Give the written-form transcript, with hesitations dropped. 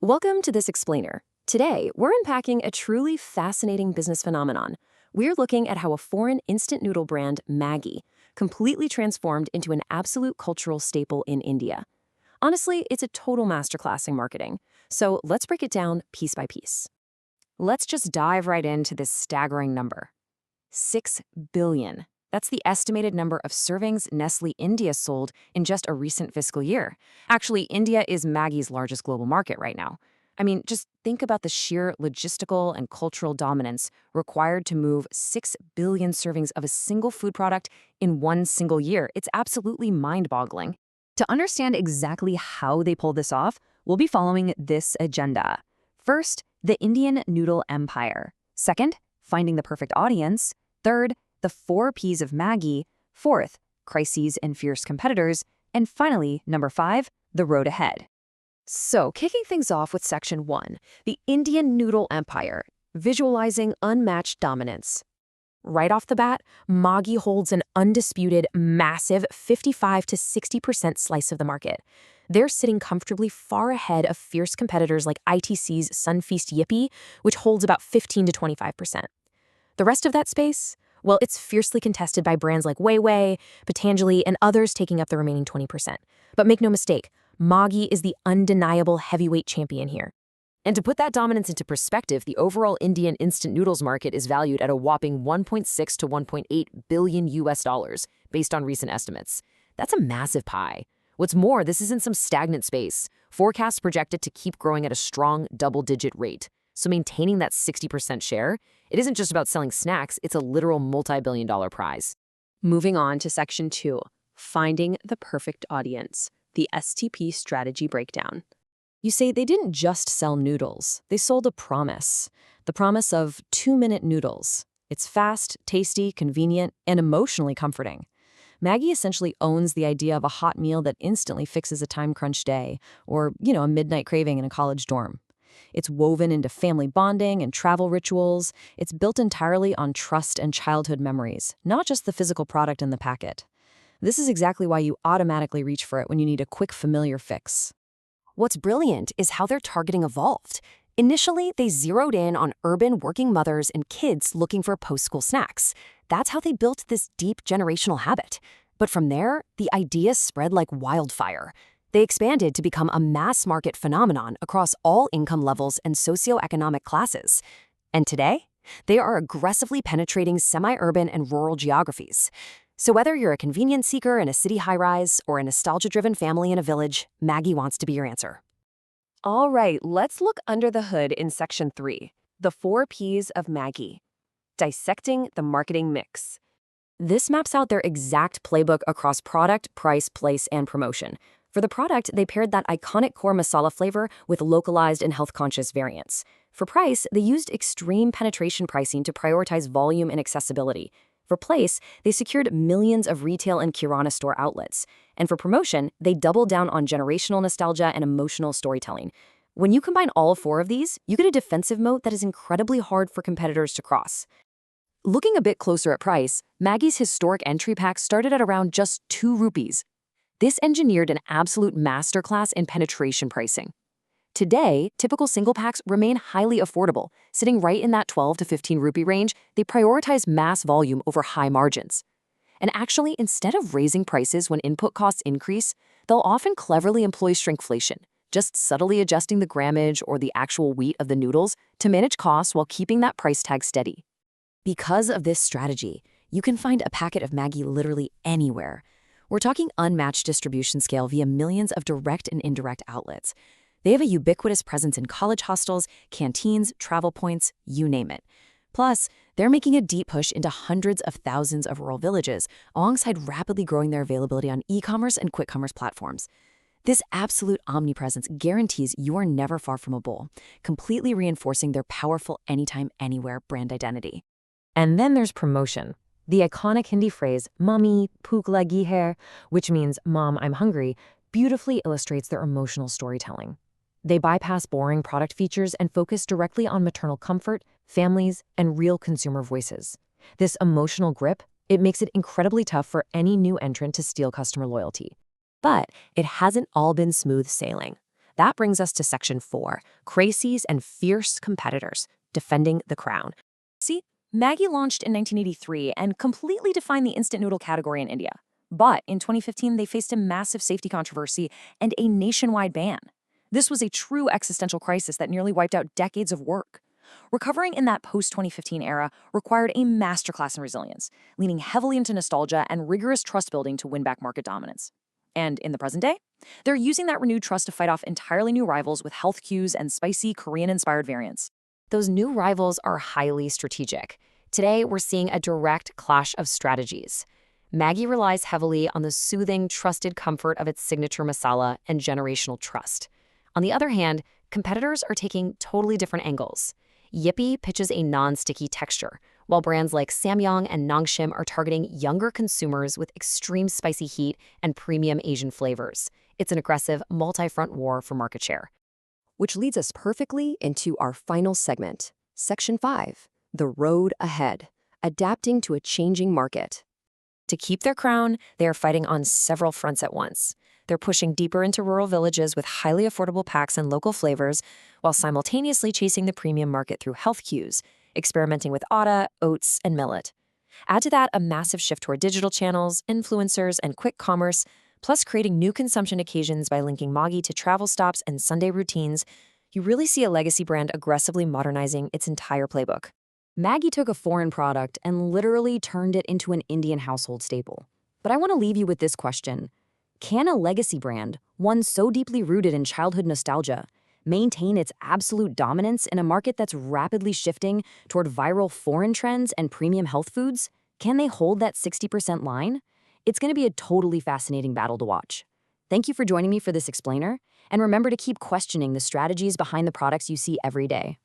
Welcome to this explainer. Today, we're unpacking a truly fascinating business phenomenon. We're looking at how a foreign instant noodle brand, Maggi, completely transformed into an absolute cultural staple in India. Honestly, it's a total masterclass in marketing. So let's break it down piece by piece. Let's just dive right into this staggering number. 6 billion. That's the estimated number of servings Nestle India sold in just a recent fiscal year. Actually, India is Maggi's largest global market right now. I mean, just think about the sheer logistical and cultural dominance required to move 6 billion servings of a single food product in one single year. It's absolutely mind-boggling. To understand exactly how they pull this off, we'll be following this agenda. First, the Indian noodle empire. Second, finding the perfect audience. Third, the 4 Ps of Maggi. Fourth, crises and fierce competitors. And finally, number 5, the road ahead. So, kicking things off with Section 1, the Indian noodle empire, visualizing unmatched dominance. Right off the bat, Maggi holds an undisputed, massive 55 to 60% slice of the market. They're sitting comfortably far ahead of fierce competitors like ITC's Sunfeast Yippee, which holds about 15 to 25%. The rest of that space? Well, it's fiercely contested by brands like Weiwei, Patanjali, and others taking up the remaining 20%. But make no mistake, Maggi is the undeniable heavyweight champion here. And to put that dominance into perspective, the overall Indian instant noodles market is valued at a whopping 1.6 to 1.8 billion US dollars, based on recent estimates. That's a massive pie. What's more, this isn't some stagnant space. Forecasts project it to keep growing at a strong double-digit rate. So maintaining that 60% share, it isn't just about selling snacks, it's a literal multi-billion-dollar prize. Moving on to Section 2, finding the perfect audience, the STP strategy breakdown. You see, they didn't just sell noodles, they sold a promise. The promise of 2-minute noodles. It's fast, tasty, convenient, and emotionally comforting. Maggi essentially owns the idea of a hot meal that instantly fixes a time-crunch day, or, a midnight craving in a college dorm. It's woven into family bonding and travel rituals. It's built entirely on trust and childhood memories, not just the physical product in the packet. This is exactly why you automatically reach for it when you need a quick, familiar fix. What's brilliant is how their targeting evolved. Initially, they zeroed in on urban working mothers and kids looking for post-school snacks. That's how they built this deep generational habit. But from there, the idea spread like wildfire. They expanded to become a mass-market phenomenon across all income levels and socioeconomic classes. And today, they are aggressively penetrating semi-urban and rural geographies. So whether you're a convenience seeker in a city high-rise or a nostalgia-driven family in a village, Maggi wants to be your answer. All right, let's look under the hood in Section 3, the 4 Ps of Maggi. Dissecting the marketing mix. This maps out their exact playbook across product, price, place, and promotion. For the product, they paired that iconic core masala flavor with localized and health-conscious variants. For price, they used extreme penetration pricing to prioritize volume and accessibility. For place, they secured millions of retail and Kirana store outlets. And for promotion, they doubled down on generational nostalgia and emotional storytelling. When you combine all 4 of these, you get a defensive moat that is incredibly hard for competitors to cross. Looking a bit closer at price, Maggi's historic entry pack started at around just 2 rupees. This engineered an absolute masterclass in penetration pricing. Today, typical single packs remain highly affordable. Sitting right in that 12 to 15 rupee range, they prioritize mass volume over high margins. And actually, instead of raising prices when input costs increase, they'll often cleverly employ shrinkflation, just subtly adjusting the grammage or the actual weight of the noodles to manage costs while keeping that price tag steady. Because of this strategy, you can find a packet of Maggi literally anywhere. We're talking unmatched distribution scale via millions of direct and indirect outlets. They have a ubiquitous presence in college hostels, canteens, travel points, you name it. Plus, they're making a deep push into hundreds of thousands of rural villages, alongside rapidly growing their availability on e-commerce and quick commerce platforms. This absolute omnipresence guarantees you are never far from a bowl, completely reinforcing their powerful anytime, anywhere brand identity. And then there's promotion. The iconic Hindi phrase, "Mummy, bhook lagi hai," which means, "Mom, I'm hungry," beautifully illustrates their emotional storytelling. They bypass boring product features and focus directly on maternal comfort, families, and real consumer voices. This emotional grip, it makes it incredibly tough for any new entrant to steal customer loyalty. But it hasn't all been smooth sailing. That brings us to Section 4, Crises and Fierce Competitors, Defending the Crown. See, Maggi launched in 1983 and completely defined the instant noodle category in India. But in 2015, they faced a massive safety controversy and a nationwide ban. This was a true existential crisis that nearly wiped out decades of work. Recovering in that post-2015 era required a masterclass in resilience, leaning heavily into nostalgia and rigorous trust building to win back market dominance. And in the present day, they're using that renewed trust to fight off entirely new rivals with health cues and spicy Korean-inspired variants. Those new rivals are highly strategic. Today, we're seeing a direct clash of strategies. Maggi relies heavily on the soothing, trusted comfort of its signature masala and generational trust. On the other hand, competitors are taking totally different angles. Yippee pitches a non-sticky texture, while brands like Samyang and Nongshim are targeting younger consumers with extreme spicy heat and premium Asian flavors. It's an aggressive, multi-front war for market share. Which leads us perfectly into our final segment, Section 5, The Road Ahead, Adapting to a Changing Market. To keep their crown, they are fighting on several fronts at once. They're pushing deeper into rural villages with highly affordable packs and local flavors, while simultaneously chasing the premium market through health cues, experimenting with atta, oats, and millet. Add to that a massive shift toward digital channels, influencers, and quick commerce, plus creating new consumption occasions by linking Maggi to travel stops and Sunday routines. You really see a legacy brand aggressively modernizing its entire playbook. Maggi took a foreign product and literally turned it into an Indian household staple. But I want to leave you with this question. Can a legacy brand, one so deeply rooted in childhood nostalgia, maintain its absolute dominance in a market that's rapidly shifting toward viral foreign trends and premium health foods? Can they hold that 60% line? It's going to be a totally fascinating battle to watch. Thank you for joining me for this explainer, and remember to keep questioning the strategies behind the products you see every day.